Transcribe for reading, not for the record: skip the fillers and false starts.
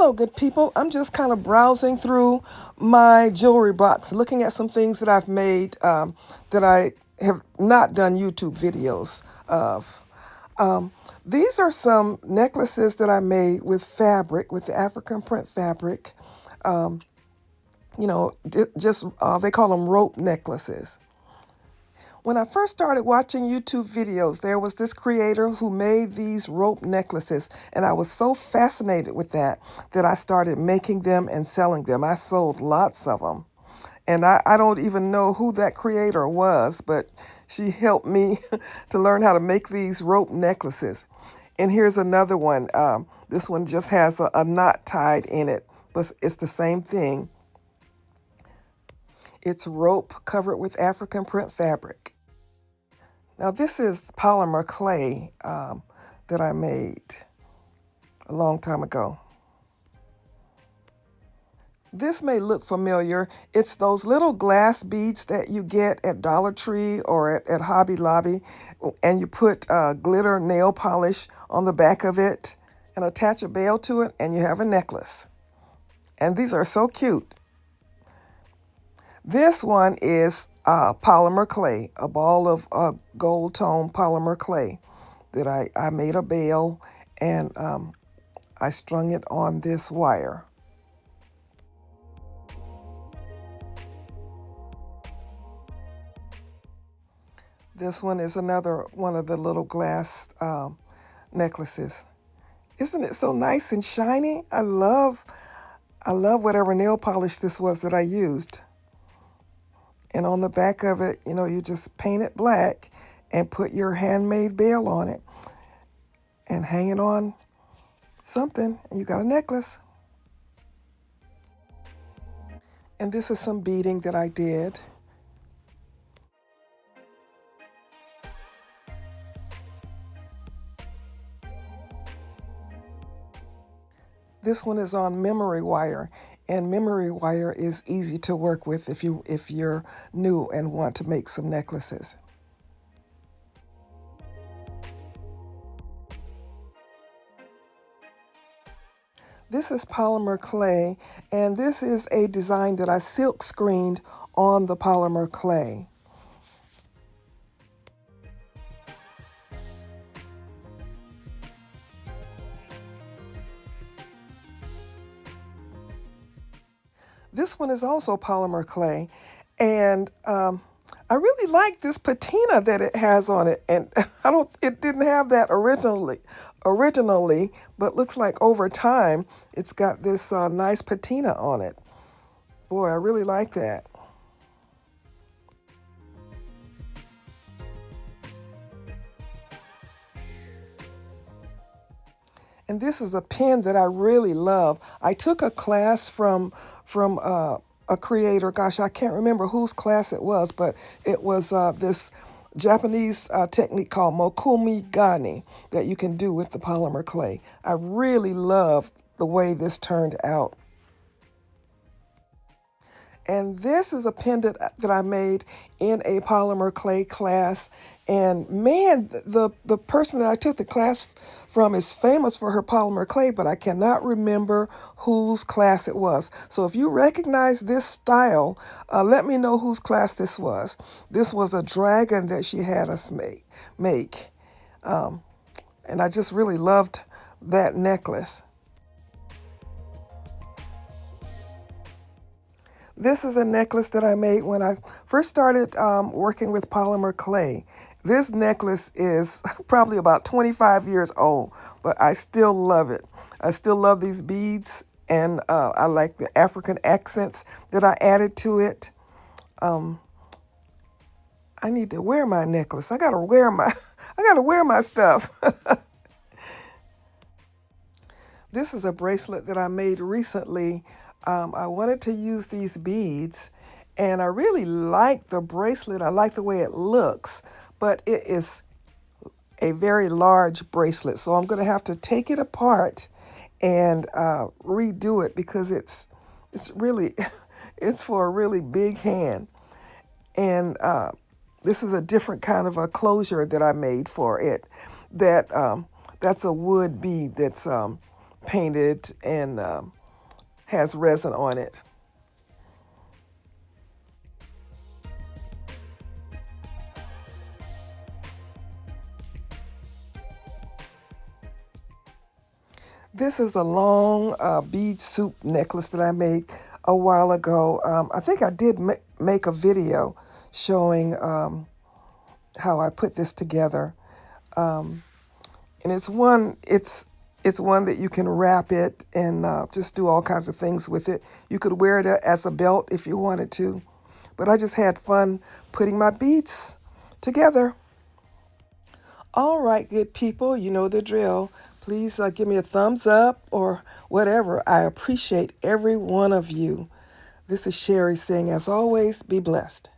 Hello, good people. I'm just kind of browsing through my jewelry box, looking at some things that I've made that I have not done YouTube videos of. Um, these are some necklaces that I made with fabric, with the African print fabric. Um, just they call them rope necklaces. When I first started watching YouTube videos, there was this creator who made these rope necklaces, and I was so fascinated with that I started making them and selling them. I sold lots of them. And I don't even know who that creator was, but she helped me to learn how to make these rope necklaces. And here's another one. This one just has a knot tied in it, but it's the same thing. It's rope covered with African print fabric. Now this is polymer clay that I made a long time ago. This may look familiar. It's those little glass beads that you get at Dollar Tree or at Hobby Lobby, and you put glitter nail polish on the back of it and attach a bell to it, and you have a necklace. And these are so cute. This one is polymer clay, a ball of gold tone polymer clay that I made a bell, and I strung it on this wire. This one is another one of the little glass necklaces. Isn't it so nice and shiny? I love whatever nail polish this was that I used. And on the back of it, you just paint it black and put your handmade bell on it and hang it on something, and you got a necklace. And this is some beading that I did. This one is on memory wire, and memory wire is easy to work with if you're new and want to make some necklaces. This is polymer clay, and this is a design that I silk screened on the polymer clay. This one is also polymer clay, and I really like this patina that it has on it, and it didn't have that originally, but looks like over time it's got this nice patina on it. Boy, I really like that. And this is a pen that I really love. I took a class from a creator. Gosh, I can't remember whose class it was, but it was this Japanese technique called mokumi gani that you can do with the polymer clay. I really love the way this turned out. And this is a pendant that I made in a polymer clay class. And man, the person that I took the class from is famous for her polymer clay, but I cannot remember whose class it was. So if you recognize this style, let me know whose class this was. This was a dragon that she had us make. And I just really loved that necklace. This is a necklace that I made when I first started working with polymer clay. This necklace is probably about 25 years old, but I still love it. I still love these beads, and I like the African accents that I added to it. I need to wear my necklace. I gotta wear my stuff. This is a bracelet that I made recently. I wanted to use these beads, and I really like the bracelet. I like the way it looks, but it is a very large bracelet, so I'm going to have to take it apart and redo it because it's really it's for a really big hand. And this is a different kind of a closure that I made for it. That's a wood bead painted and has resin on it. This is a long bead soup necklace that I made a while ago. I think I did make a video showing how I put this together. And it's one that you can wrap it and just do all kinds of things with it. You could wear it as a belt if you wanted to. But I just had fun putting my beads together. All right, good people, you know the drill. Please give me a thumbs up or whatever. I appreciate every one of you. This is Sherry saying, as always, be blessed.